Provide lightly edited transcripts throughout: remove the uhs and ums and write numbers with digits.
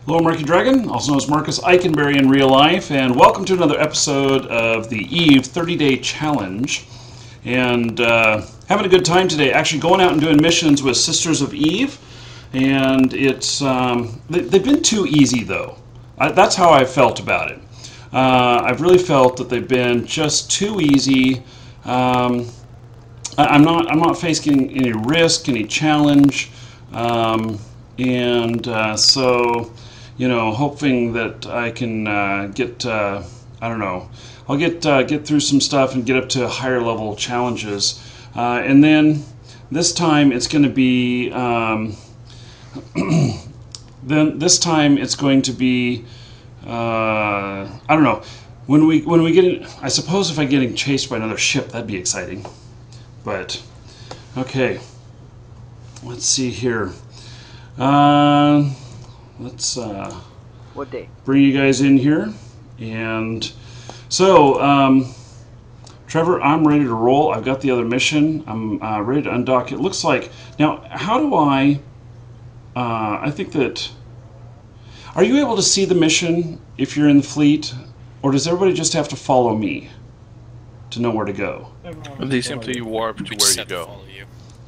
Hello, Markeedragon, also known as Marcus Eikenberry in real life, and welcome to another episode of the EVE 30-Day Challenge. And having a good time today, actually going out and doing missions with Sisters of EVE, and it's they've been too easy though. That's how I felt about it. I've really felt that they've been just too easy. I'm not facing any risk, any challenge, so. You know, hoping that I can get, I don't know, I'll get through some stuff and get up to higher level challenges. And then this time it's going to be, this time it's going to be, I don't know, when we get in, I suppose if I'm getting chased by another ship, that'd be exciting. But, okay, let's see here. Let's what day? Bring you guys in here. And so, Trevor, I'm ready to roll. I've got the other mission. I'm ready to undock. It looks like... Now, how do I think that... Are you able to see the mission if you're in the fleet? Or does everybody just have to follow me to know where to go? They simply warp to where you go.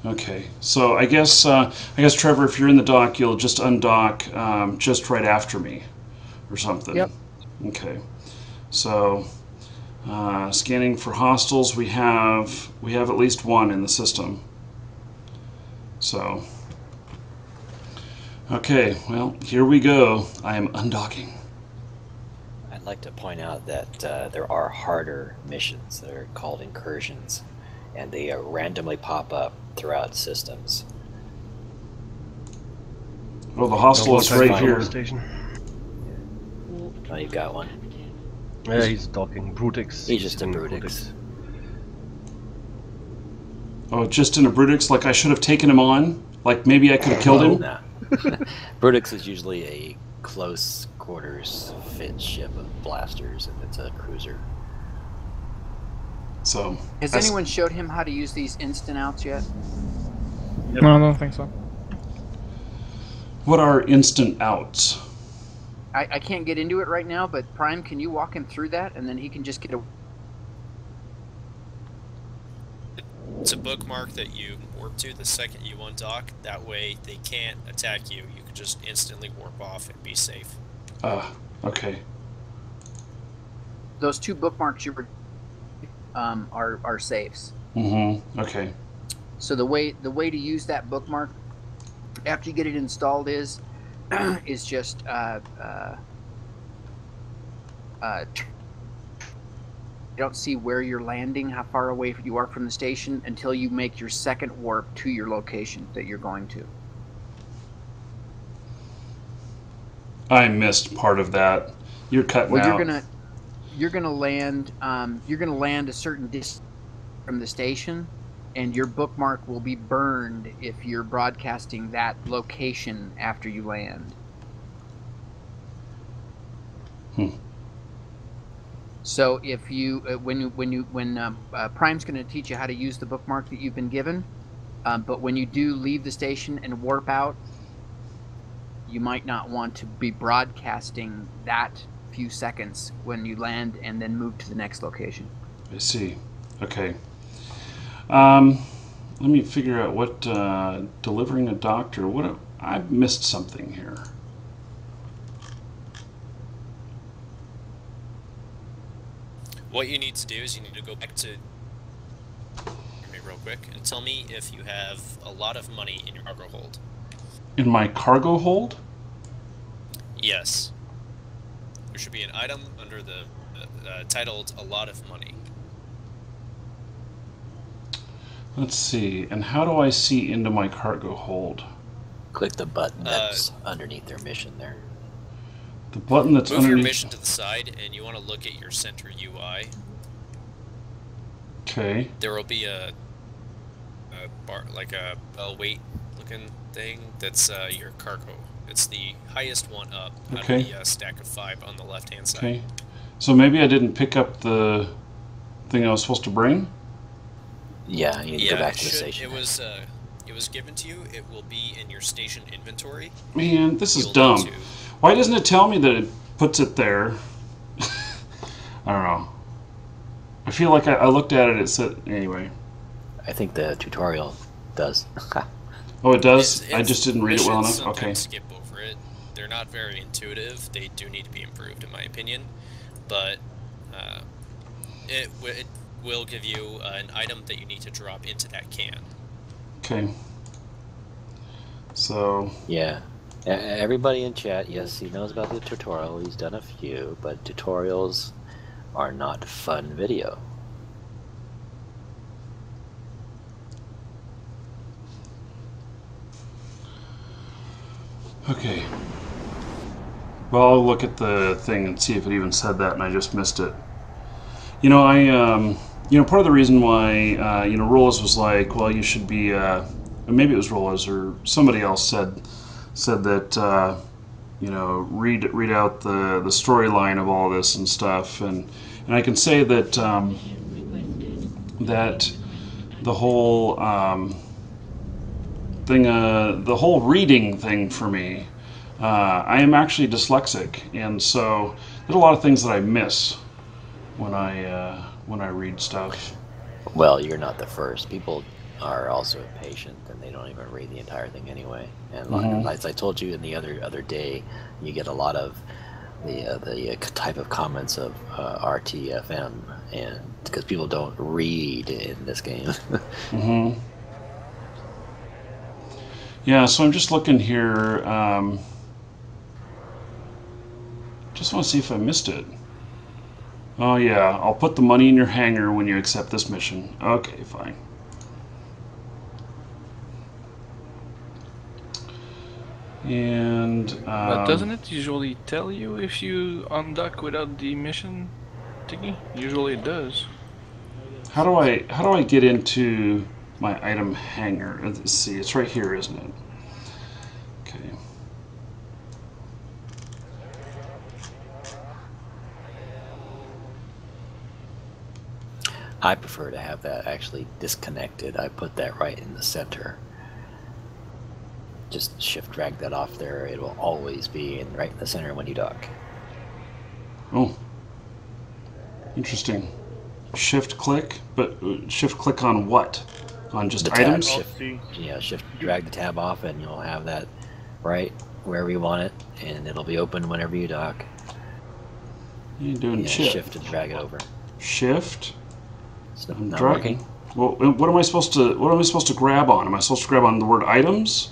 Okay, so I guess Trevor, if you're in the dock, you'll just undock just right after me, or something. Yep. Okay, so scanning for hostiles. We have at least one in the system. So, okay, well, here we go. I am undocking. I'd like to point out that there are harder missions that are called incursions, and they randomly pop up throughout systems. Well, the hostel is right here. Station. Oh, you've got one. Yeah, he's docking. Brutix. He's just a Brutix. Oh, just in a Brutix? Like I should have taken him on? Like maybe I could have killed him? No. Brutix is usually a close quarters fit ship of blasters, and it's a cruiser. So, has anyone showed him how to use these instant outs yet? Yep. No, I don't think so. What are instant outs? I can't get into it right now, but Prime, can you walk him through that, and then he can just get a... It's a bookmark that you warp to the second you undock. That way they can't attack you. You can just instantly warp off and be safe. Okay. Those two bookmarks you were... are saves. Mm-hmm. Okay. So the way to use that bookmark after you get it installed is just you don't see where you're landing, how far away you are from the station until you make your second warp to your location that you're going to. I missed part of that. You're cutting out. You're gonna land a certain distance from the station, and your bookmark will be burned if you're broadcasting that location after you land. So if you when Prime's going to teach you how to use the bookmark that you've been given, but when you do leave the station and warp out, you might not want to be broadcasting that few seconds when you land and then move to the next location. I see. Okay. Let me figure out what delivering a doctor. I missed something here. What you need to do is you need to go back to me real quick and tell me if you have a lot of money in your cargo hold. In my cargo hold? Yes. There should be an item under the titled "A Lot of Money." Let's see. And how do I see into my cargo hold? Click the button that's underneath their mission there. The button that's Move underneath... your mission to the side, and you want to look at your center UI. Okay. There will be a bar, like a weight-looking thing that's your cargo. It's the highest one up out of the stack of 5 on the left-hand side. Okay. So maybe I didn't pick up the thing I was supposed to bring? Yeah, you need to go back to the station. It was given to you. It will be in your station inventory. Man, this is dumb. Why doesn't it tell me that it puts it there? I don't know. I feel like I looked at it, it said... Anyway. I think the tutorial does. Oh, it does? It's I just didn't read it well missions enough? Okay. sometimes skip over it. They're not very intuitive. They do need to be improved, in my opinion. But it will give you an item that you need to drop into that can. Okay. So... Yeah. Everybody in chat, yes, he knows about the tutorial. He's done a few, but tutorials are not fun video. Okay. Well, I'll look at the thing and see if it even said that, and I just missed it. You know, part of the reason why, Rolas was like, well, you should be, maybe it was Rolas or somebody else said that, read out the storyline of all this and stuff, and I can say that that the whole thing, the whole reading thing for me, I am actually dyslexic, and so there's a lot of things that I miss when I read stuff. Well, you're not the first. People are also impatient, and they don't even read the entire thing anyway. And as I told you in the other day, you get a lot of the type of comments of RTFM, and because people don't read in this game. Mm-hmm. Yeah, so I'm just looking here. Just want to see if I missed it. Oh yeah, I'll put the money in your hangar when you accept this mission. Okay, fine. And But doesn't it usually tell you if you undock without the mission thingy? Usually it does. how do I get into my item hangar? Let's see, it's right here, isn't it? Okay. I prefer to have that actually disconnected. I put that right in the center. Just shift drag that off there. It will always be right in the center when you dock. Oh, interesting. Shift click, but shift click on what? On just The tab, items? shift drag the tab off, and you'll have that right wherever you want it, and it'll be open whenever you dock. You're doing shift and drag it over. Shift. It's I'm not dragging. working. Well, what am I supposed to grab on? Am I supposed to grab on the word items?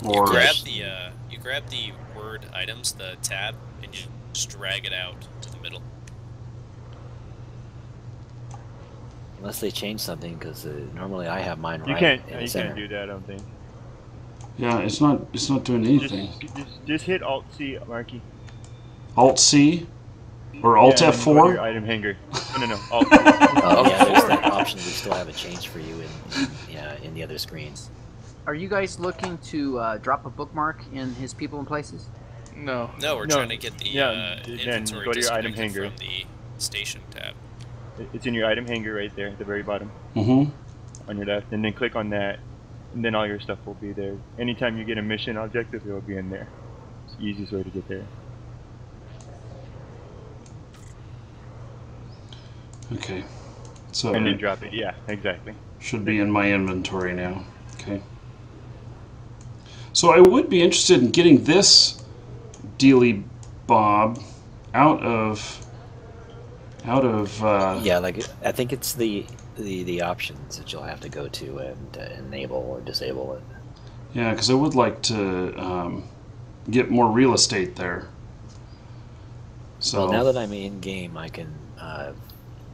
Or You grab the word items, the tab, and you just drag it out to the middle. Unless they change something, because normally I have mine You right can't. in the You center. can't do that. I don't think. yeah, it's not doing anything. Just hit Alt C, Markee. Alt C or Alt Yeah, and then you go to F4. your item hanger. No. Alt C. Oh yeah, there's that option. We still haven't changed for you in the other screens. Are you guys looking to drop a bookmark in his people and places? No. No, we're No, trying to get the then inventory go to your item disconnected hanger. from the station tab. It's in your item hanger right there at the very bottom Mm-hmm. on your left, and then click on that, and then all your stuff will be there. Anytime you get a mission objective, it will be in there. It's the easiest way to get there. Okay. So And then it drop it. Yeah, exactly. should be in my inventory now. Okay. So I would be interested in getting this dealy bob out of Yeah, like I think it's the options that you'll have to go to and enable or disable it. yeah, because I would like to get more real estate there. So Well, now that I'm in game, I can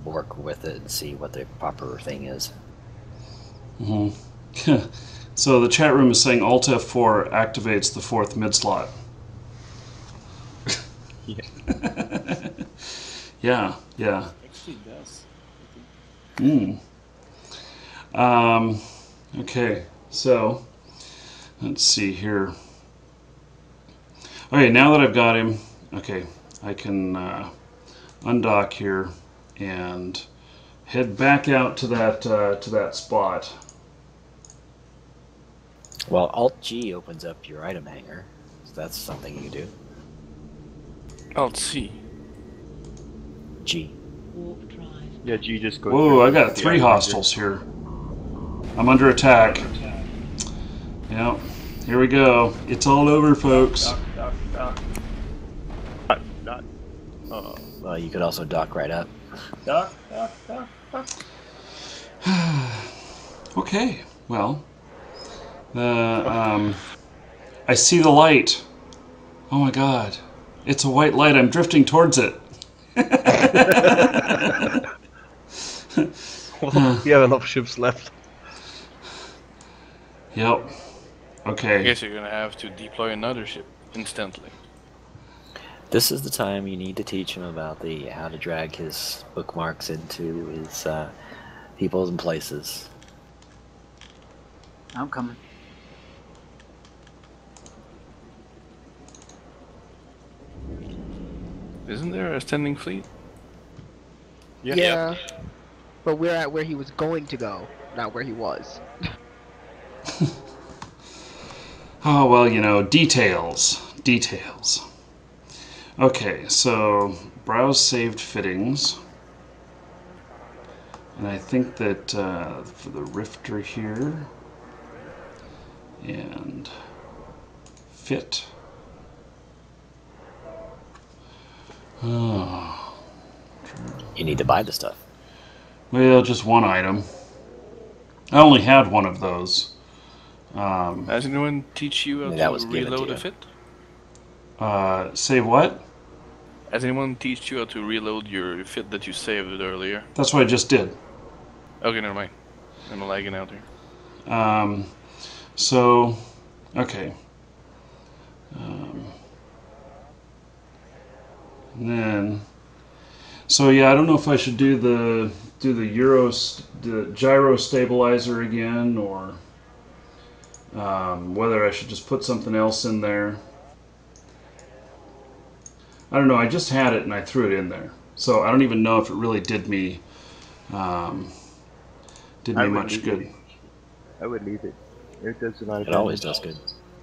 work with it and see what the proper thing is. mhm. So the chat room is saying Alt F4 activates the fourth mid slot. Yeah. Yeah. Actually does. Okay, so let's see here. Okay, now that I've got him, okay, I can undock here and head back out to that spot. Well, Alt G opens up your item hanger, so that's something you can do. Alt C. G. Yeah, G just goes. Whoa, I got 3 hostiles here. I'm under attack. Yep. Here we go. It's all over, folks. Dock. Well, you could also dock right up. Dock. Okay. Well, I see the light. Oh my God! It's a white light. I'm drifting towards it. Well, you have enough ships left. Yep. I Okay. guess you're gonna have to deploy another ship instantly. This is the time you need to teach him about how to drag his bookmarks into his people and places. I'm coming. Isn't there a standing fleet? Yeah. But we're at where he was going to go, not where he was. Oh, well, you know, details. Details. Okay, so browse saved fittings. And I think that for the rifter here, and fit. Oh. You need to buy the stuff. Well, just one item. I only had one of those. Has anyone teach you That how was to given reload to a you. fit? Say what? Has anyone teach you how to reload your fit that you saved earlier? That's what I just did. Okay, never mind. I'm lagging out here. So, okay. And then, so yeah, I don't know if I should do the gyro stabilizer again, or whether I should just put something else in there. I don't know. I just had it and I threw it in there, so I don't even know if it really did me much good. I would leave it. It does a lot of It always does good.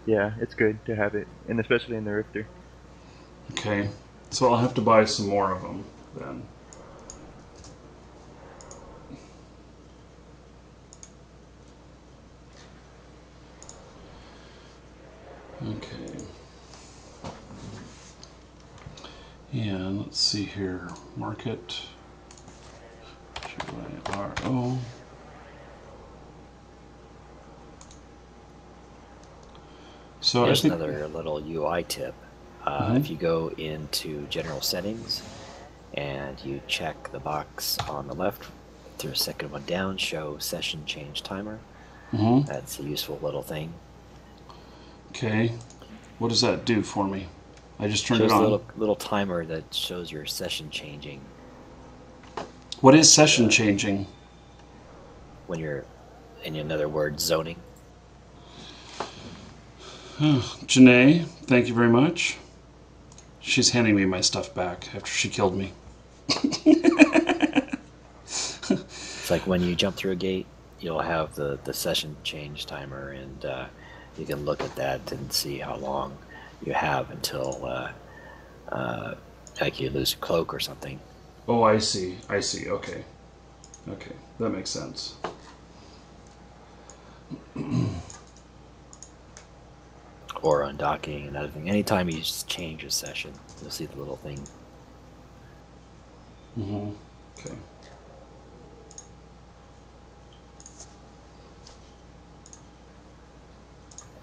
Yeah, it's good to have it, and especially in the Rifter. Okay, so I'll have to buy some more of them then. Okay. And let's see here. Market. GYRO. So Here's I think another little UI tip. If you go into General Settings and you check the box on the left, the second one down, show Session Change Timer. That's a useful little thing. Okay. What does that do for me? I just turned Shows it on. a little timer that shows your session changing What is session changing? when you're, in another word, zoning. Janae, thank you very much. She's handing me my stuff back after she killed me. It's like when you jump through a gate, you'll have the session change timer, and you can look at that and see how long you have until like you lose a cloak or something. Oh, I see. I see. Okay. Okay. That makes sense. Or undocking, another thing. Anytime you just change a session, you'll see the little thing. Okay.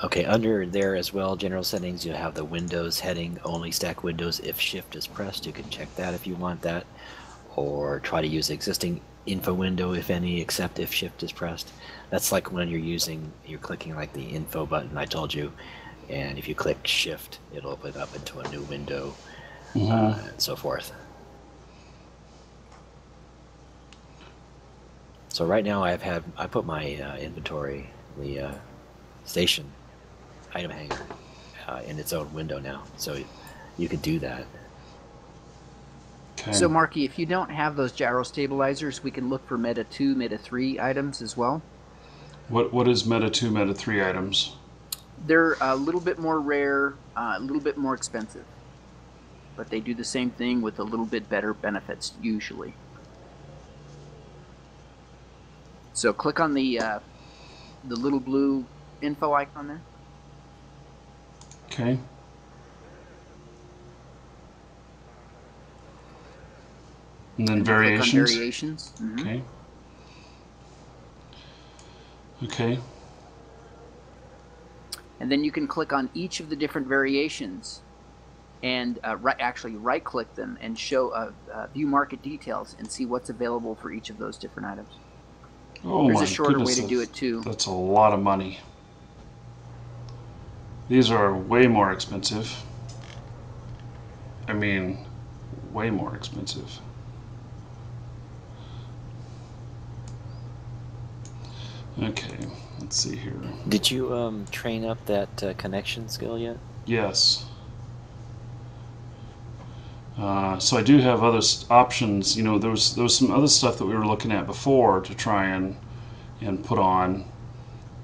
Okay, under there as well, general settings, you have the Windows heading, only stack Windows if Shift is pressed. You can check that if you want that. Or try to use the existing info window, if any, except if Shift is pressed. That's like when you're clicking like the info button I told you, and if you click Shift, it'll open up into a new window, and so forth. So right now I put my inventory, the station item hanger, in its own window now, so you could do that. Okay. So, Markee, if you don't have those gyro stabilizers, we can look for Meta 2, Meta 3 items as well. What is Meta 2, Meta 3 items? They're a little bit more rare, a little bit more expensive. but they do the same thing with a little bit better benefits usually. So click on the little blue info icon there. Okay. And then variations. Click on variations. Mm-hmm. Okay. Okay. And then you can click on each of the different variations and right click them and show view market details and see what's available for each of those different items. Oh, There's my a shorter goodness, way to do it too. That's a lot of money. These are way more expensive. I mean, way more expensive. Okay, let's see here. Did you train up that connection skill yet? Yes. So I do have other options. You know, there was some other stuff that we were looking at before to try and put on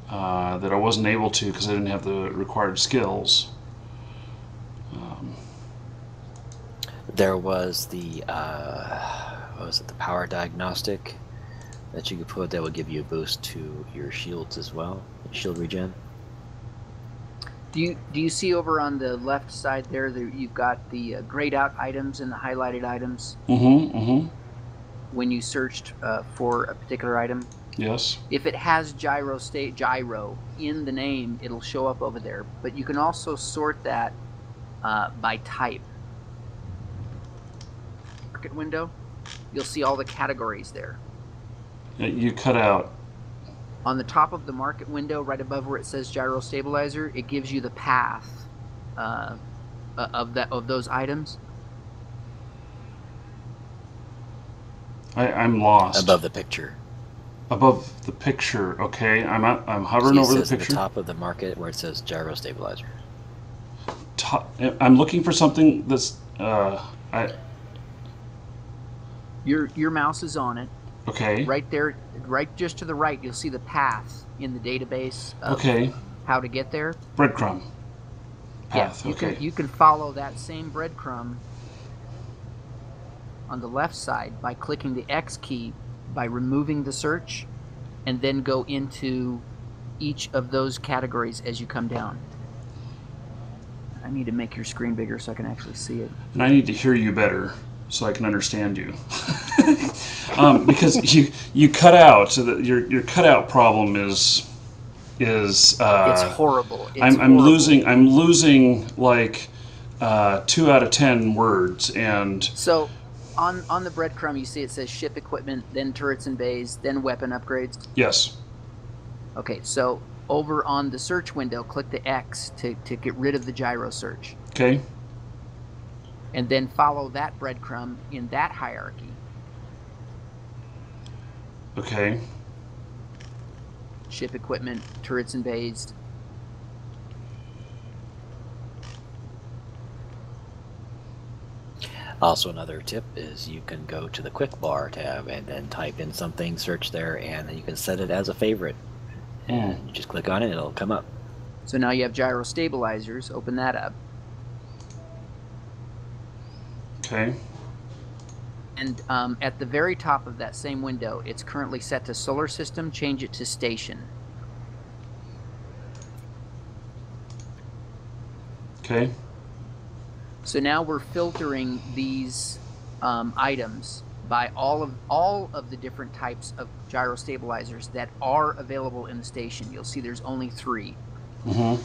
that I wasn't able to because I didn't have the required skills. There was the what was it? The power diagnostic that you could put that would give you a boost to your shields as well, shield regen. Do you see over on the left side there that you've got the grayed out items and the highlighted items? Mm-hmm. Mm-hmm. When you searched for a particular item? Yes. If it has gyro in the name, it'll show up over there. But you can also sort that by type. Market window, you'll see all the categories there. You cut out. On the top of the market window, right above where it says gyro stabilizer, it gives you the path of those items. I'm lost. Above the picture. Above the picture, okay. I'm hovering over the picture. At the top of the market where it says gyro stabilizer. I'm looking for something that's Your mouse is on it. Okay. Right there, right just to the right, you'll see the path in the database of how to get there. Breadcrumb path. Yeah, you can follow that same breadcrumb on the left side by clicking the X key, by removing the search, and then go into each of those categories as you come down. I need to make your screen bigger so I can actually see it. And I need to hear you better so I can understand you. Because you cut out, so that your cutout problem is it's horrible. I'm losing like 2 out of 10 words, and so on the breadcrumb you see it says ship equipment, then turrets and bays, then weapon upgrades. Yes. Okay, so over on the search window, click the X to get rid of the gyro search. Okay. And then follow that breadcrumb in that hierarchy. Okay. Ship equipment, turrets and bays. Also, another tip is you can go to the quick bar tab and then type in something, search there, and then you can set it as a favorite. And you just click on it, it'll come up. So now you have gyro stabilizers. Open that up. Okay. And at the very top of that same window, it's currently set to solar system. Change it to station. Okay. So now we're filtering these items by all of the different types of gyro stabilizers that are available in the station. You'll see there's only 3. Mm-hmm.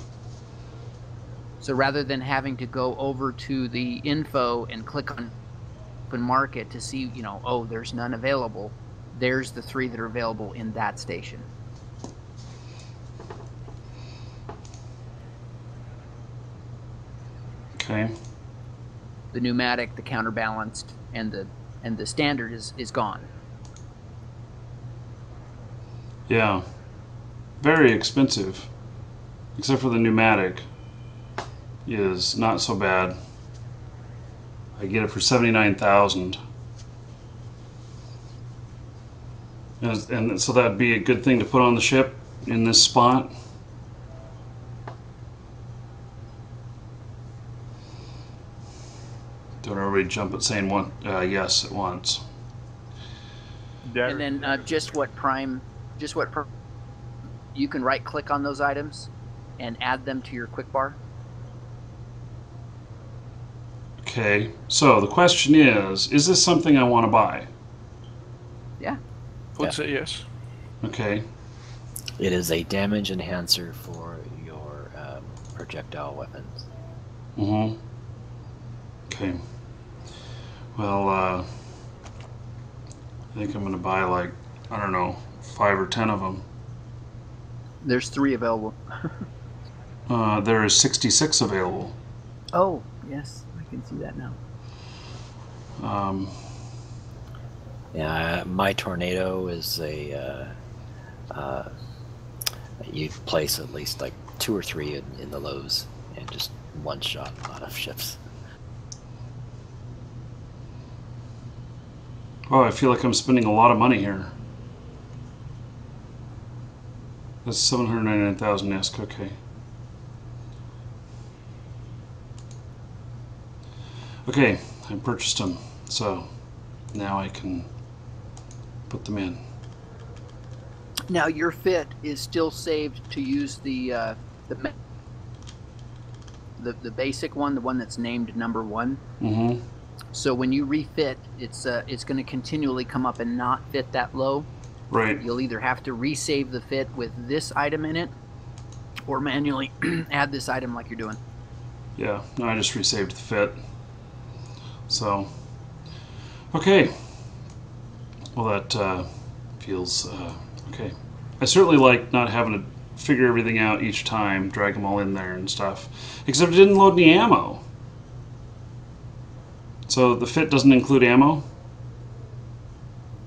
So rather than having to go over to the info and click on open market to see, oh, there's none available, there's the 3 that are available in that station. Okay. The pneumatic, the counterbalanced, and the standard is gone. Yeah. Very expensive. Except for the pneumatic is not so bad. I get it for 79,000. And so that'd be a good thing to put on the ship in this spot. Don't everybody jump at saying one yes at once. And then you can right click on those items and add them to your quick bar. Okay, so the question is this something I want to buy? Yeah. Would say yes. Okay. It is a damage enhancer for your projectile weapons. Mm-hmm. Okay. Well, I think I'm going to buy like, I don't know, 5 or 10 of them. There's 3 available. There is 66 available. Oh, yes. I can see that now. Yeah, my tornado is you place at least like 2 or 3 in the lows and just one shot a lot of ships. Oh, I feel like I'm spending a lot of money here. That's 799,000 NISC, okay. Okay, I purchased them, so now I can put them in. Now your fit is still saved to use the basic one, the one that's named number 1. Mm-hmm. So when you refit, it's going to continually come up and not fit that low. Right. You'll either have to resave the fit with this item in it, or manually add this item like you're doing. Yeah, no, I just resaved the fit. So, okay. Well, that feels okay. I certainly like not having to figure everything out each time, drag them all in there and stuff. Except it didn't load any ammo. So the fit doesn't include ammo?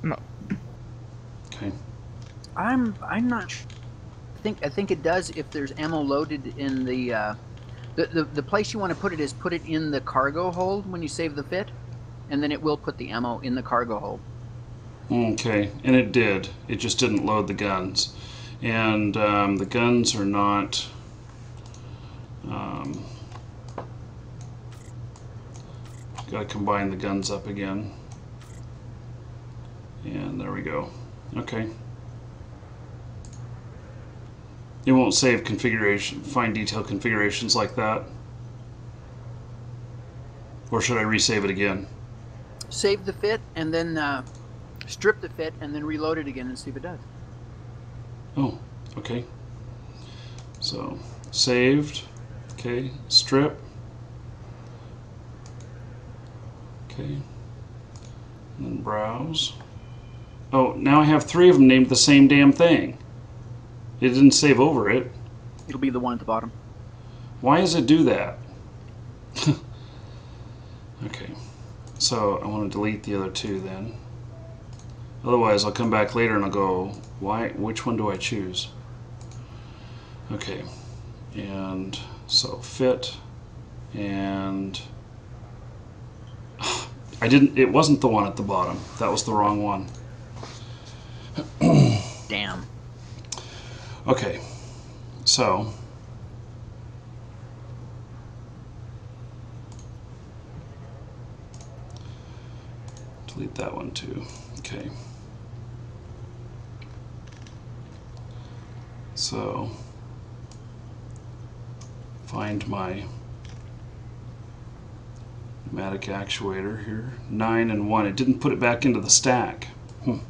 No. Okay. I'm not sure. I think it does if there's ammo loaded in the place you want to put it is put it in the cargo hold when you save the fit, and then it will put the ammo in the cargo hold. Okay, and it did. It just didn't load the guns. And the guns are not... Gotta combine the guns up again. And there we go. Okay. It won't save configuration, fine detail configurations like that? Or should I resave it again? Save the fit and then strip the fit and then reload it again and see if it does. Oh, okay. So, saved. Okay, strip. Okay. And then browse. Oh, now I have 3 of them named the same damn thing. It didn't save over it. It'll be the one at the bottom. Why does it do that? Okay. So I want to delete the other 2 then. Otherwise I'll come back later and I'll go, why? Which one do I choose? Okay. And so fit and it wasn't the one at the bottom. That was the wrong one. Damn. Okay. So delete that one too. Okay. So find my pneumatic actuator here. 9 and 1. It didn't put it back into the stack. Okay.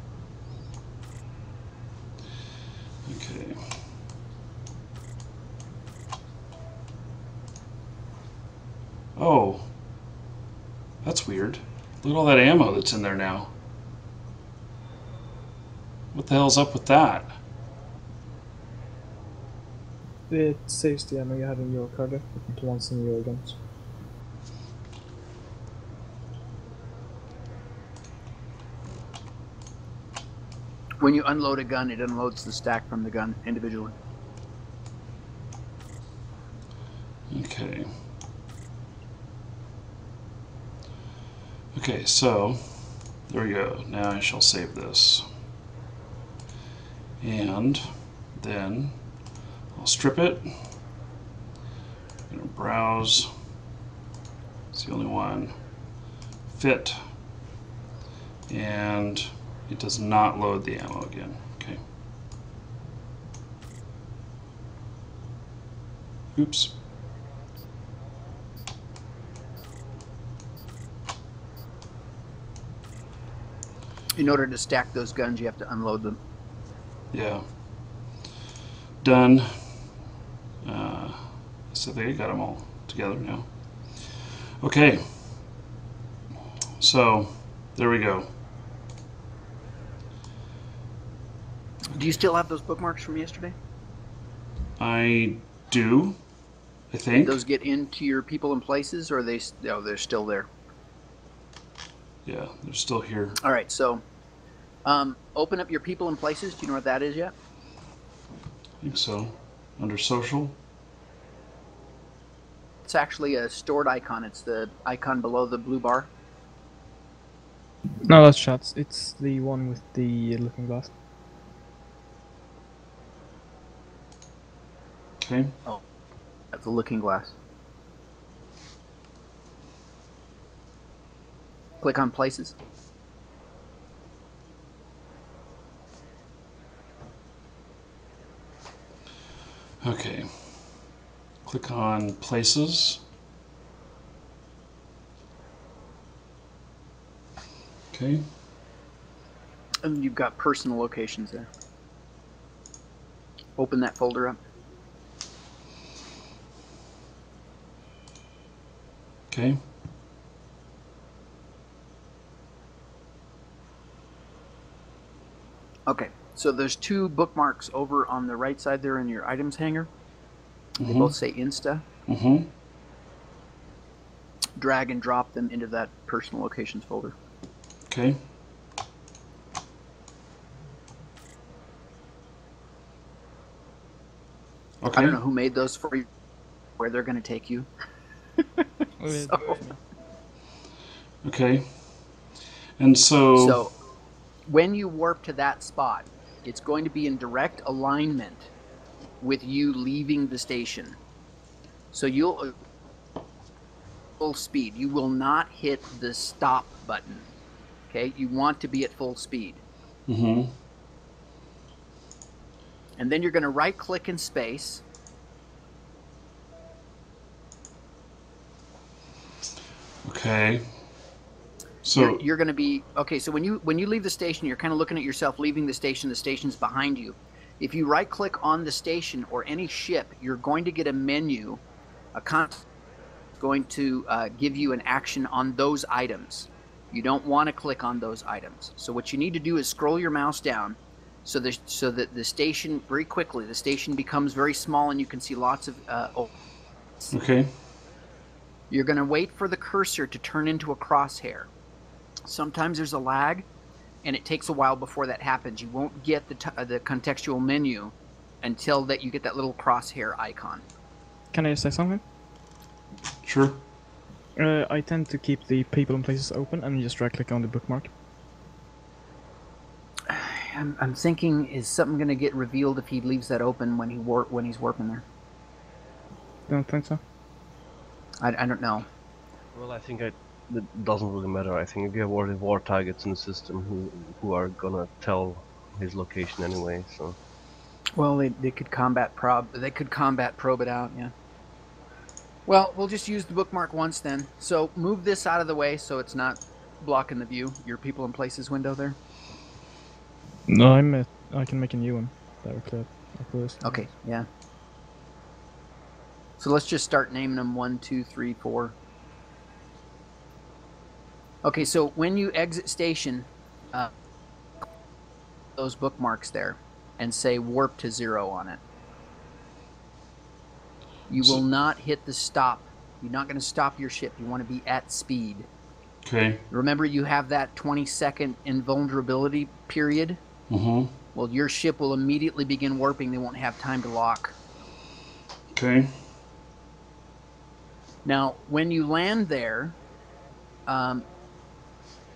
Oh. That's weird. Look at all that ammo that's in there now. What the hell's up with that? It saves the ammo you have in your cargo to ones in your guns. When you unload a gun, it unloads the stack from the gun individually. Okay. Okay, so there we go. Now I shall save this. And then I'll strip it. I'm gonna browse. It's the only one. fit. And it does not load the ammo again. Okay. Oops. In order to stack those guns, you have to unload them. Yeah. Done. So they got them all together now. Okay. So there we go. Do you still have those bookmarks from yesterday? I do, I think. Did those get into your people and places, or are they? Oh, they're still there. Yeah, they're still here. All right, so open up your people and places. Do you know what that is yet? I think so. Under social. It's actually a stored icon. It's the icon below the blue bar. No, that's shots. It's the one with the looking glass. Okay. Oh, that's the looking glass. Click on places. Okay. Click on places. Okay. And you've got personal locations there. Open that folder up. Okay. Okay, so there's two bookmarks over on the right side there in your items hanger. They Mm-hmm. both say Insta. Mm-hmm. Drag and drop them into that personal locations folder. Okay. Okay. I don't know who made those for you, where they're going to take you. So, Okay. And so when you warp to that spot, it's going to be in direct alignment with you leaving the station. So you'll full speed. You will not hit the stop button. Okay, you want to be at full speed. Mm-hmm. And then you're going to right click in space. Okay. So You're going to be okay. So when you leave the station, you're kind of looking at yourself leaving the station. The station's behind you. If you right click on the station or any ship, you're going to get a menu, going to give you an action on those items. You don't want to click on those items. So what you need to do is scroll your mouse down, so that the station very quickly the station becomes very small and you can see lots of. okay. You're going to wait for the cursor to turn into a crosshair. Sometimes there's a lag, and it takes a while before that happens. You won't get the contextual menu until that you get that little crosshair icon. Can I say something? Sure. I tend to keep the people and places open and just right click on the bookmark. I'm thinking, is something going to get revealed if he leaves that open when he's warping there? Don't think so. I don't know. Well, I think it doesn't really matter. I think we have already war targets in the system who are gonna tell his location anyway. So. Well, they could combat probe. They could combat probe it out. Yeah. Well, we'll just use the bookmark once then. So move this out of the way so it's not blocking the view. Your people and places window there. No, I can make a new one directly after this. Okay. Yeah. So let's just start naming them 1, 2, 3, 4. Okay, so when you exit station, those bookmarks there, and say warp to 0 on it. You will not hit the stop. You're not going to stop your ship. You want to be at speed. Okay. Remember, you have that 20-second invulnerability period? Mm-hmm. Well, your ship will immediately begin warping. They won't have time to lock. Okay. Now, when you land there, on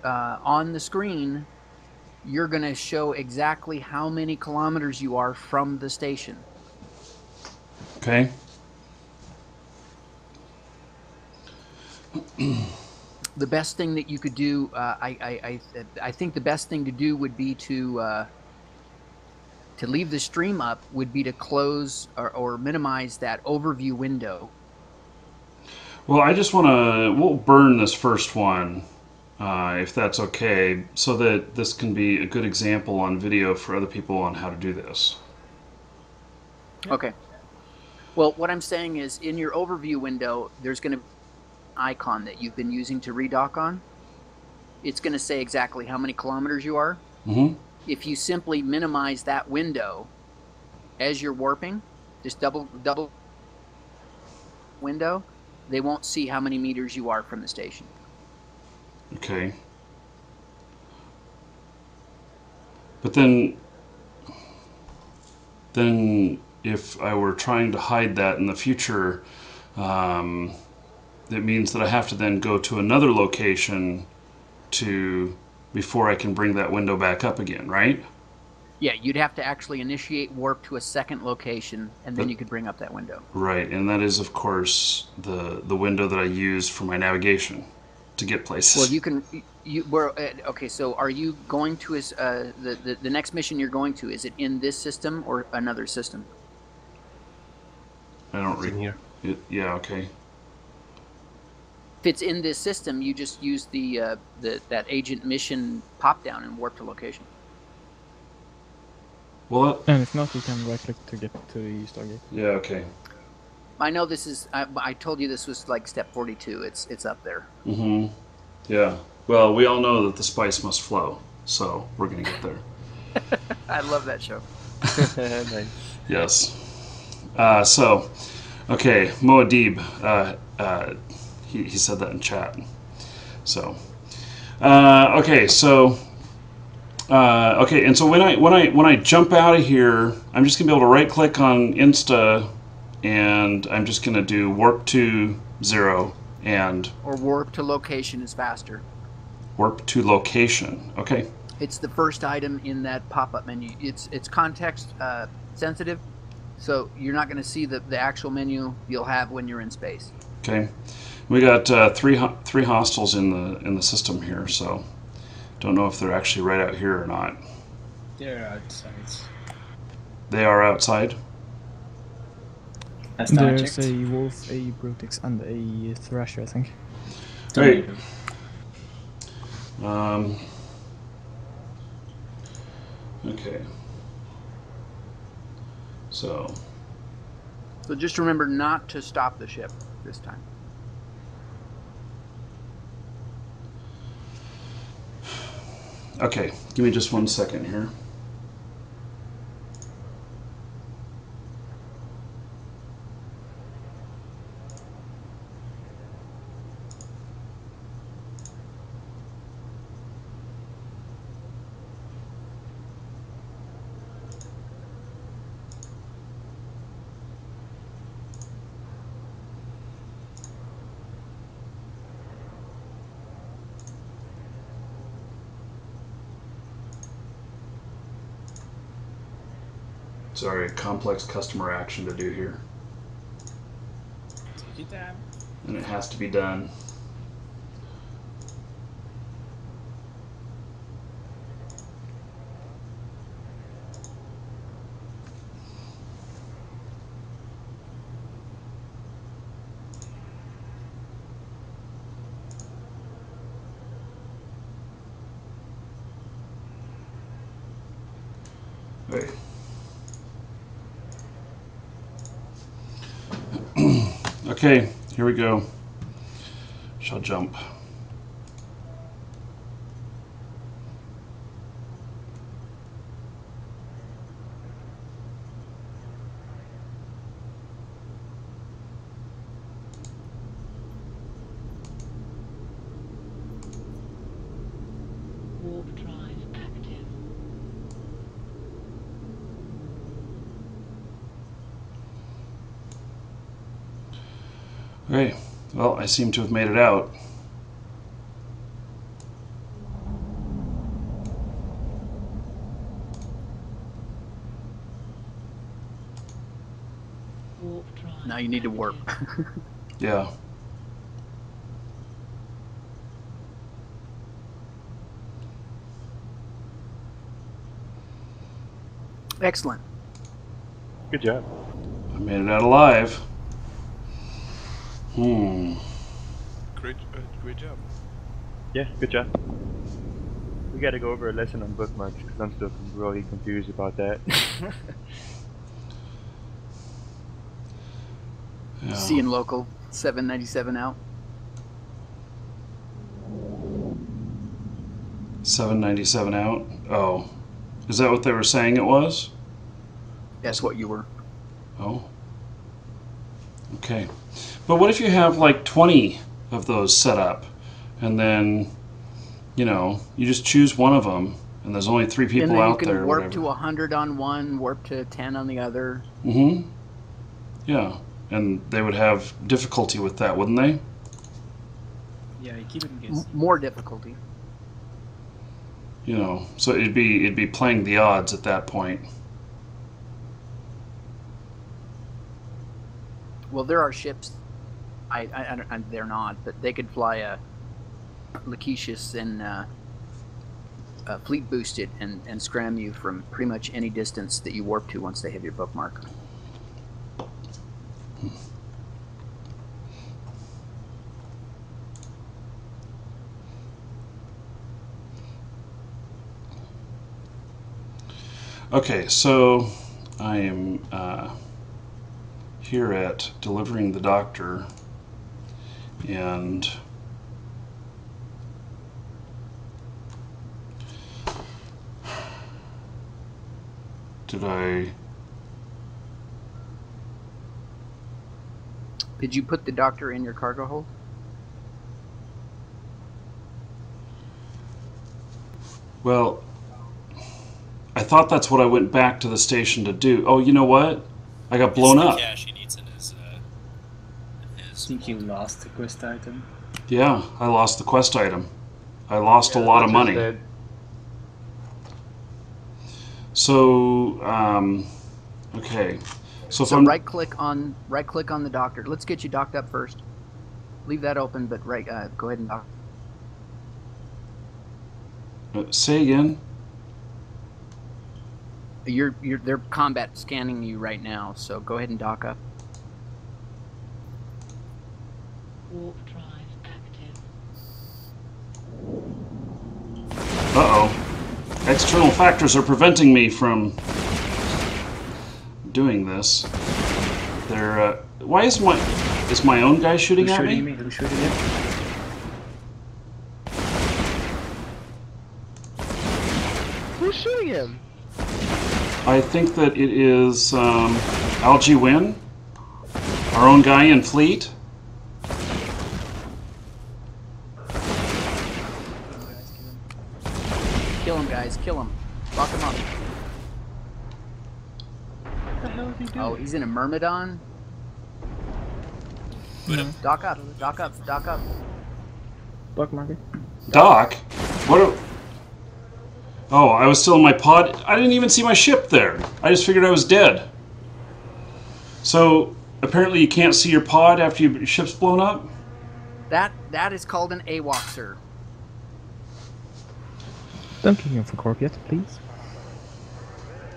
the screen, you're going to show exactly how many kilometers you are from the station. Okay. the best thing that you could do, I think the best thing to do would be to leave the stream up, would be to close or minimize that overview window. Well, I just want to, we'll burn this first one, if that's okay, so that this can be a good example on video for other people on how to do this. Okay. Well, what I'm saying is, in your overview window, there's going to be an icon that you've been using to redock on. It's going to say exactly how many kilometers you are. Mm-hmm. If you simply minimize that window as you're warping, just double window, they won't see how many meters you are from the station. Okay. But then if I were trying to hide that in the future, that means that I have to then go to another location before I can bring that window back up again, right? Yeah, you'd have to actually initiate warp to a second location, and then you could bring up that window. Right, and that is, of course, the window that I use for my navigation to get places. Well, okay, so are you going to the next mission you're going to, is it in this system or another system? I don't read here. Yeah, okay. If it's in this system, you just use that agent mission pop down and warp to location. Well, and if not, you can right click to get to the Stargate. Yeah, okay. I know this is. I told you this was like step 42. It's up there. Mm-hmm. Yeah. Well, we all know that the spice must flow, so we're gonna get there. I love that show. Nice. Yes. So, okay, Moadib. He said that in chat. So, okay, so. Okay, and so when I jump out of here, I'm just gonna be able to right click on Insta, and I'm just gonna do warp to 0 and or warp to location is faster. Warp to location. Okay. It's the first item in that pop-up menu. It's context sensitive, so you're not gonna see the actual menu you'll have when you're in space. Okay, we got three hostiles in the system here, so. Don't know if they're actually right out here or not. They're outside. They are outside? There's a wolf, a brutix, and a thrasher, I think. Great. Okay. So just remember not to stop the ship this time. Okay, give me just 1 second here. Sorry, a complex customer action to do here. Take it down. And it has to be done. Right. Okay, here we go. Shall jump. Warp drive active. Okay, well, I seem to have made it out. Warp drive. Now you need to warp. Yeah. Excellent. Good job. I made it out alive. Great job. Yeah, good job. We got to go over a lesson on bookmarks because I'm still really confused about that. Yeah. See in local 797 out. 797 out. Oh, is that what they were saying it was? That's what you were. Oh. Okay. But what if you have like 20 of those set up, and then, you know, you just choose one of them, and there's only 3 people and then out you there. can warp whatever. to 100 on one, warp to 10 on the other. Mm-hmm. Yeah. And they would have difficulty with that, wouldn't they? Yeah, you keep it guessing. More difficulty. You know, so it'd be playing the odds at that point. Well, there are ships. They're not, but they could fly a Lachesis and fleet boosted and scram you from pretty much any distance that you warp to once they have your bookmark. Okay, so I am here at delivering the doctor, and Did you put the doctor in your cargo hold? Well, I thought that's what I went back to the station to do. Oh, you know what? I got blown it's the up. cash he needs in his I think you lost the quest item. Yeah, I lost the quest item. I lost a lot of money. Dead. So, okay. So if So I'm right click on the doctor. Let's get you docked up first. Leave that open, but go ahead and dock. say again. They're combat scanning you right now, so go ahead and dock up. Warp drive active. Uh-oh. External factors are preventing me from doing this. They're, why is my own guy shooting Who's at shooting me? me? Who's shooting me? Who's shooting him? I think that it is Algae Win, our own guy in fleet. Kill him, guys. Kill him. Lock him up. What the hell is he doing? Oh, he's in a Myrmidon? Dock up. Dock up. Dock up. Bookmark. Doc? What? Oh, I was still in my pod. I didn't even see my ship there. I just figured I was dead. So apparently you can't see your pod after your ship's blown up? That is called an AWOC, sir. Don't kick him for corp yet, please.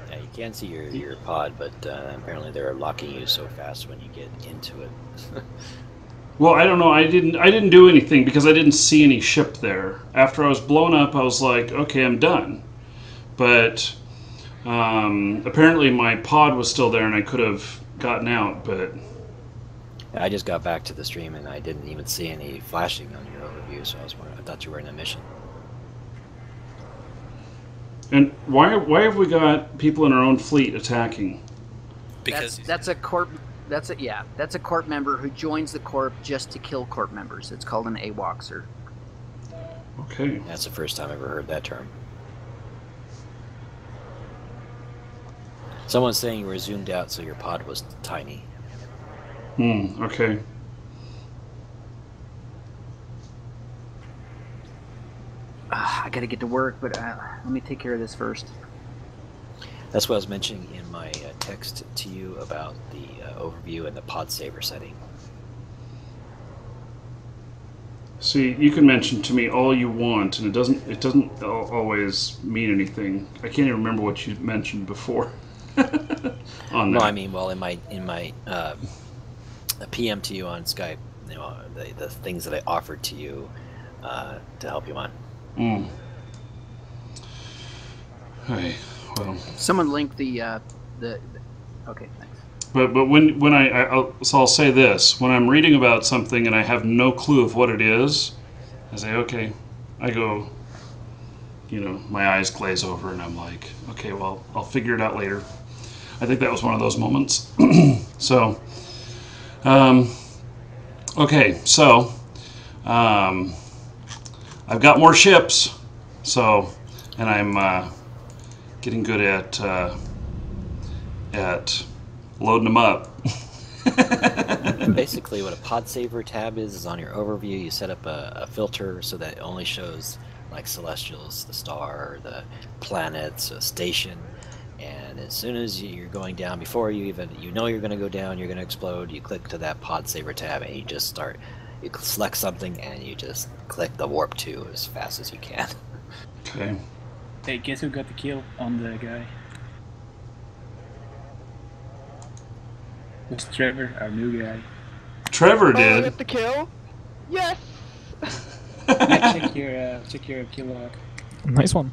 Yeah, you can see your pod, but apparently they're locking you so fast when you get into it. Well, I don't know. I didn't do anything because I didn't see any ship there. After I was blown up, I was like, okay, I'm done. But apparently my pod was still there and I could have gotten out, but... I just got back to the stream and I didn't even see any flashing on your overview, so I thought you were in a mission. And why have we got people in our own fleet attacking? Because that's a corp. That's a corp member who joins the corp just to kill corp members. It's called an AWOC, sir. Okay. That's the first time I ever heard that term. Someone's saying you were zoomed out, so your pod was tiny. Okay. I gotta get to work, but let me take care of this first. That's what I was mentioning in my text to you about the overview and the pod saver setting. See, you can mention to me all you want, and it doesn't always mean anything. I can't even remember what you mentioned before. On No, that. I mean, well, in my PM to you on Skype, you know, the things that I offered to you to help you on. Hey, well. Someone linked the. Okay, thanks. But when I'll say this: when I'm reading about something and I have no clue of what it is, I say okay. I go, you know, my eyes glaze over and I'm like, okay, well, I'll figure it out later. I think that was one of those moments. So, okay, so I've got more ships, so, and I'm getting good at loading them up. Basically, what a pod saver tab is on your overview. You set up a filter so that it only shows like celestials, the star, the planets, a station. And as soon as you're going down, before you know you're going to go down, you're going to explode, you click to that pod saver tab and you just start. You select something and you just click the warp to as fast as you can. Okay. Hey, guess who got the kill on the guy? It was Trevor, our new guy. Trevor I did. got the kill. Yes. Check your kill log. Nice one.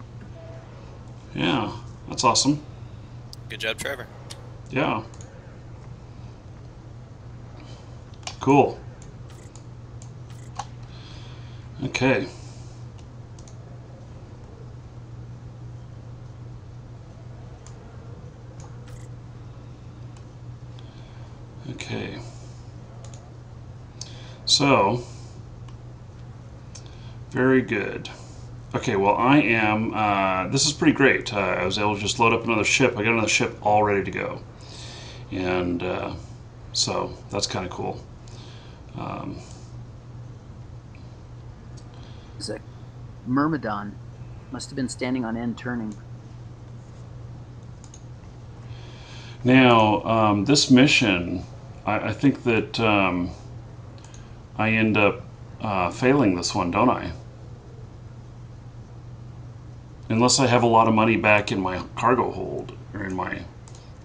Yeah, that's awesome. Good job, Trevor. Yeah. Cool. Okay. Okay. So, very good. Okay, well, I am, this is pretty great. I was able to just load up another ship. I got another ship all ready to go. And so that's kind of cool. It's a Myrmidon. Must have been standing on end turning. Now, this mission, I think that I end up failing this one, don't I? Unless I have a lot of money back in my cargo hold or in my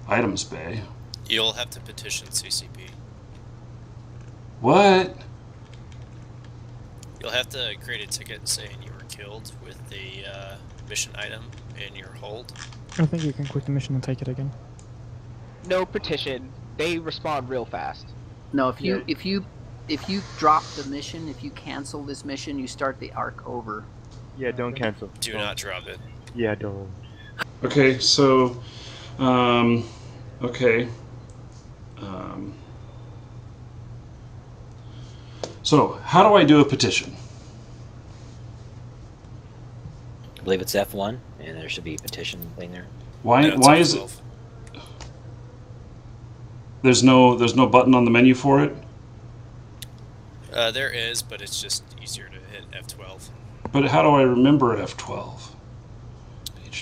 items bay. You'll have to petition CCP. What? You'll have to create a ticket saying you were killed with the mission item in your hold. I think you can quit the mission and take it again. No petition. They respond real fast. No, if you drop the mission, if you cancel this mission, you start the arc over. Yeah, don't cancel. Do not drop it. Yeah, don't. Okay, so, okay. So, how do I do a petition? I believe it's F1, and there should be a petition thing there. Why is it? There's no button on the menu for it? There is, but it's just easier to hit F12. But how do I remember F12?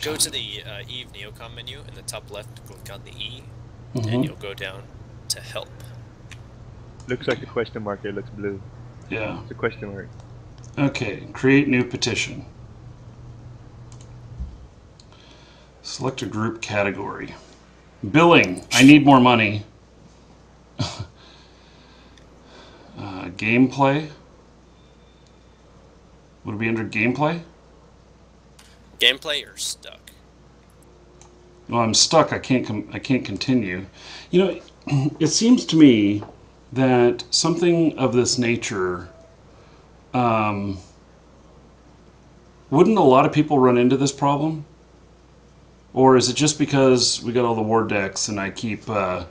Go to the Eve Neocom menu in the top left, click on the E, Mm-hmm. and you'll go down to Help. Looks like a question mark. It looks blue. Yeah. It's a question mark. Okay, create new petition. Select a group category. Billing. I need more money. Gameplay. Would it be under gameplay? Gameplay or stuck? Well, I'm stuck. I can't continue. You know, it seems to me that something of this nature. Wouldn't a lot of people run into this problem? Or is it just because we got all the war decks and I keep I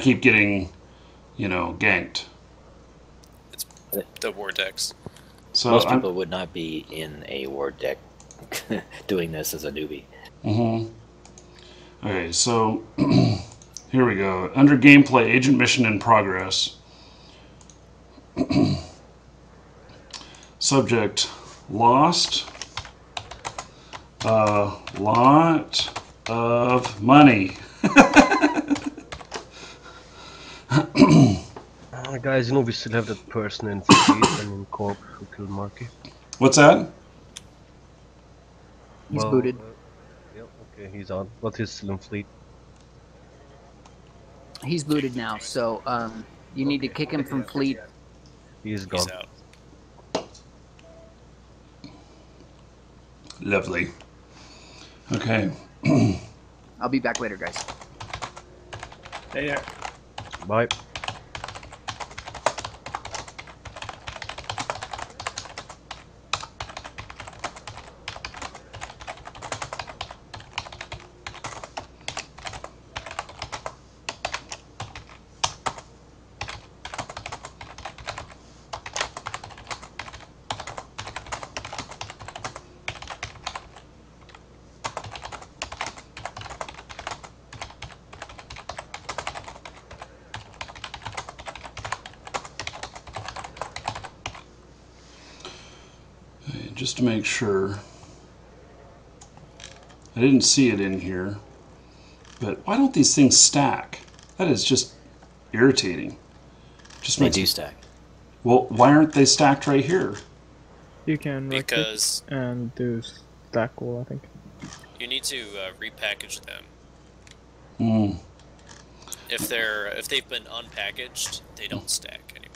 keep getting, you know, ganked? It's the war decks. So most people would not be in a war deck doing this as a newbie. Mm-hmm. Okay, so here we go. Under gameplay, agent mission in progress. Subject, lost a lot of money. Guys, you know we still have that person in Fleet and in Corp who killed Markee. What's that? He's booted. Yep, Okay, he's on. But he's still in fleet. He's booted now, so you need to kick him from fleet. He's gone. He's out. Lovely. Okay. I'll be back later, guys. Stay there. Bye. Just to make sure, I didn't see it in here, but why don't these things stack? That is just irritating. Just they do stack. Well, why aren't they stacked right here? You can right click Because and do stack all, I think. you need to repackage them. Hmm. If they've been unpackaged, they don't stack anymore.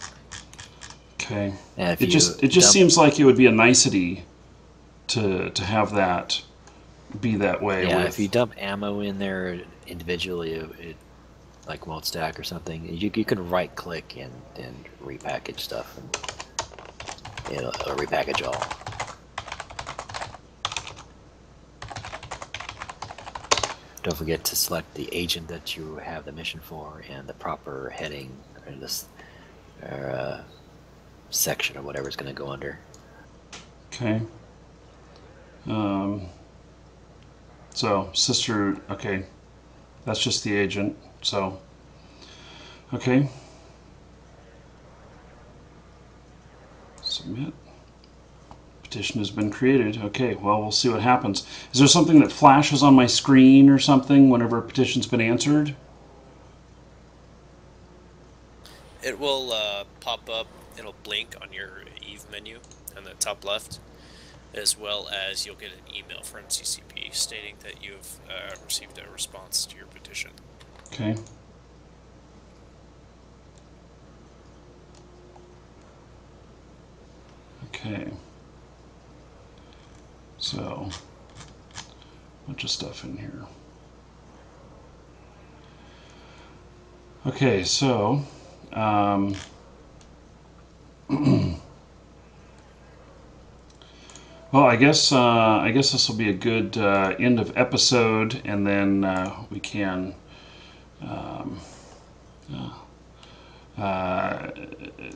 Okay. Yeah, if it just seems like it would be a nicety to have that be that way. Yeah, with... if you dump ammo in there individually, it like won't stack or something. You can right click and repackage stuff, and it'll repackage all. Don't forget to select the agent that you have the mission for and the proper heading or this section or whatever it's going to go under. Okay. So, sister, okay. That's just the agent, so. Okay. Submit. Petition has been created. Okay, well, we'll see what happens. Is there something that flashes on my screen or something whenever a petition's been answered? It will pop up, it'll blink on your Eve menu on the top left, as well as you'll get an email from CCP stating that you've received a response to your petition. Okay. Okay. So, bunch of stuff in here. Okay, so, well, I guess this will be a good end of episode, and then we can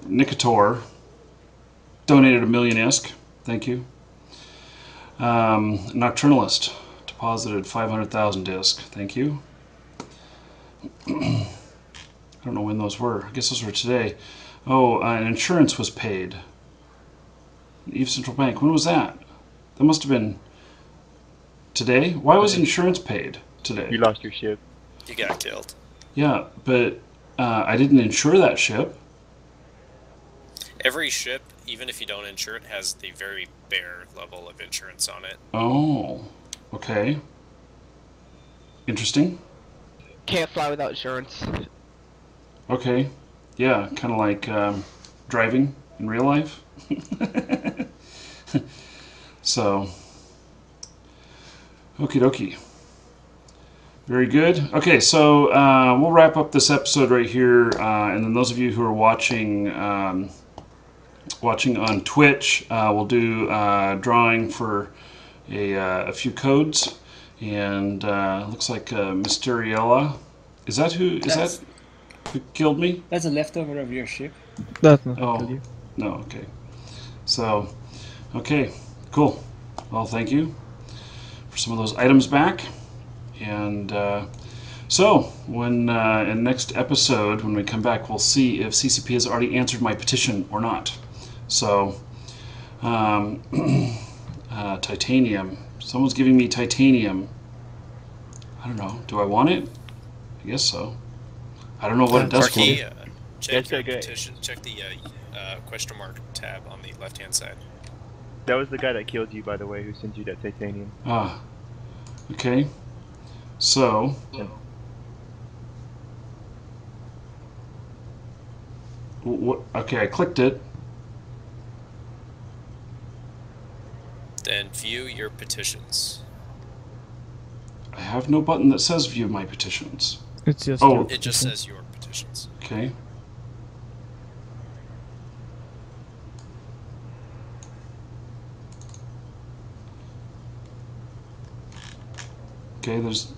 Nicator donated 1 million ISK. Thank you. Nocturnalist deposited 500,000 ISK. Thank you. I don't know when those were. I guess those were today. Oh, an insurance was paid. Eve Central Bank. When was that? That must have been today. Why was insurance paid today? You lost your ship. You got killed. Yeah, but I didn't insure that ship. Every ship, even if you don't insure it, has the very bare level of insurance on it. Oh, okay. Interesting. Can't fly without insurance. Okay. Yeah, kind of like driving in real life. So, okie dokie. Very good. Okay, so we'll wrap up this episode right here, and then those of you who are watching watching on Twitch, we'll do drawing for a few codes, and looks like Mysteriella. Is that who killed me? That's a leftover of your ship. That's not kill you. No, okay. So, okay, cool. Well, thank you for some of those items back. And so, when in next episode, when we come back, we'll see if CCP has already answered my petition or not. So, titanium. Someone's giving me titanium. I don't know. Do I want it? I guess so. I don't know what it does for me. Check your petition. Check the question mark tab on the left-hand side. That was the guy that killed you, by the way, who sent you that titanium. Ah, okay. So, okay, I clicked it. Then view your petitions. I have no button that says view my petitions. It's just It just says your petitions. Okay. Okay, there's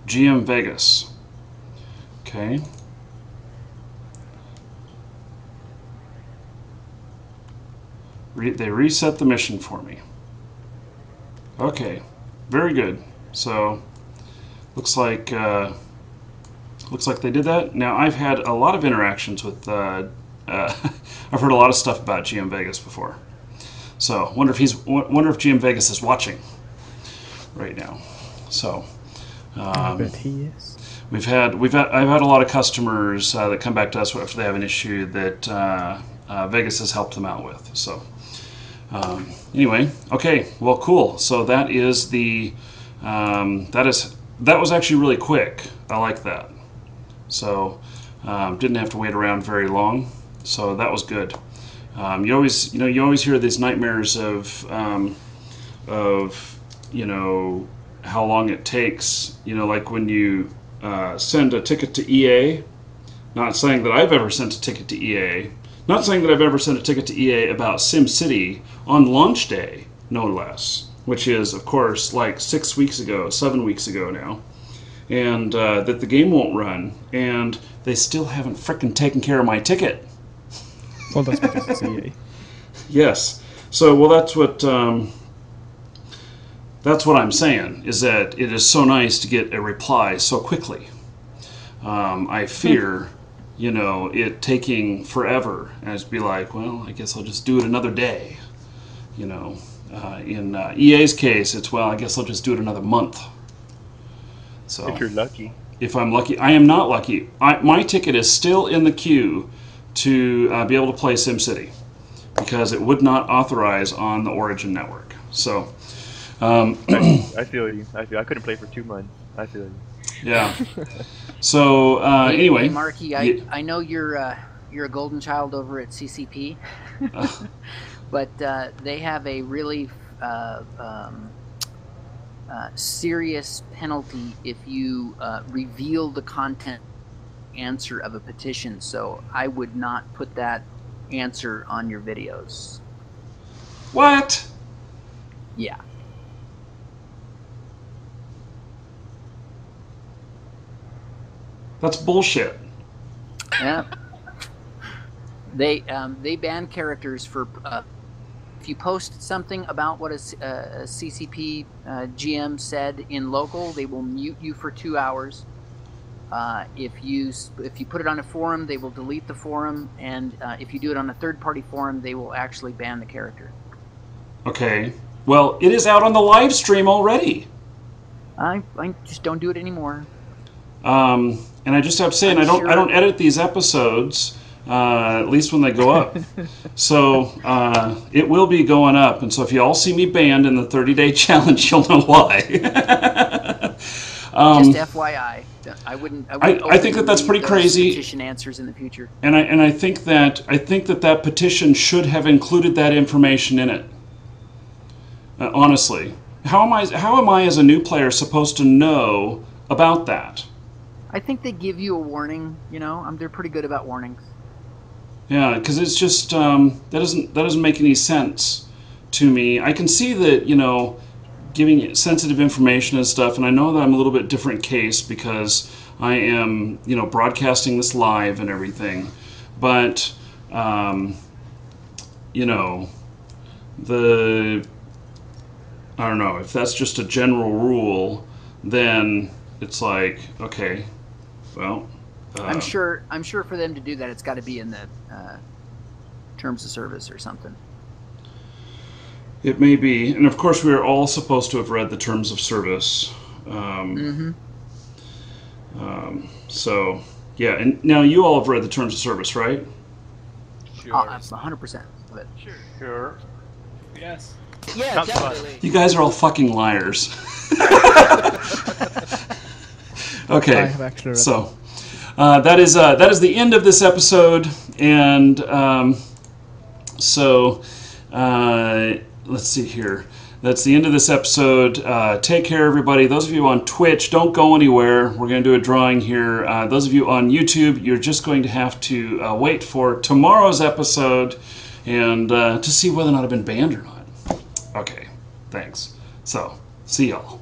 GM Vegas. Okay. They reset the mission for me. Okay, very good. So looks like they did that. Now I've had a lot of interactions with. I've heard a lot of stuff about GM Vegas before. So wonder if GM Vegas is watching right now. So I bet he is. I've had a lot of customers that come back to us after they have an issue that Vegas has helped them out with. So anyway, okay, well, cool. So that is the that was actually really quick. I like that. So didn't have to wait around very long. So that was good. You always hear these nightmares of how long it takes. Like when you send a ticket to EA. Not saying that I've ever sent a ticket to EA. Not saying that I've ever sent a ticket to EA about SimCity on launch day, no less, which is, of course, like 7 weeks ago now, and that the game won't run, and they still haven't frickin' taken care of my ticket. Well, that's because it's EA. Yes. So, well, that's what I'm saying, is that it is so nice to get a reply so quickly. I fear, it taking forever, and it's be like, well, I guess I'll just do it another day. In EA's case, it's, well, I guess I'll just do it another month. So if you're lucky. If I'm lucky. I am not lucky. My ticket is still in the queue to be able to play SimCity because it would not authorize on the Origin network. So I feel you. I couldn't play for 2 months. I feel you. Yeah. So anyway, hey, Markee, I know you're a golden child over at CCP, but they have a really serious penalty if you reveal the content answer of a petition. So I would not put that answer on your videos. What? Yeah. That's bullshit. Yeah. They ban characters for if you post something about what a CCP GM said in local, they will mute you for 2 hours. If you put it on a forum, they will delete the forum, and if you do it on a third-party forum, they will actually ban the character. Okay. Well, it is out on the live stream already. I just don't do it anymore. And I just have to say, and I don't edit these episodes, at least when they go up. So it will be going up, and so if you all see me banned in the 30-day challenge, you'll know why. Just FYI, I wouldn't I think that's pretty crazy. Petition answers in the future. And I think that petition should have included that information in it. Honestly, how am I as a new player supposed to know about that? I think they give you a warning. They're pretty good about warnings. Yeah, because it's just that doesn't make any sense to me. I can see that giving sensitive information and stuff, and I know that I'm a little bit different case because I am broadcasting this live and everything, but I don't know if that's just a general rule, then it's like, okay, well. I'm sure for them to do that, it's got to be in the terms of service or something. It may be, and of course we are all supposed to have read the terms of service. So yeah, and now you all have read the terms of service, right? Sure. 100% of it. Sure. Yes. Yeah, Not fun. definitely. You guys are all fucking liars. I Okay, have actually read so that is the end of this episode, and so let's see here. That's the end of this episode. Take care, everybody. Those of you on Twitch, don't go anywhere. We're going to do a drawing here. Those of you on YouTube, you're just going to have to wait for tomorrow's episode and to see whether or not I've been banned or not. Okay, thanks. So, see y'all.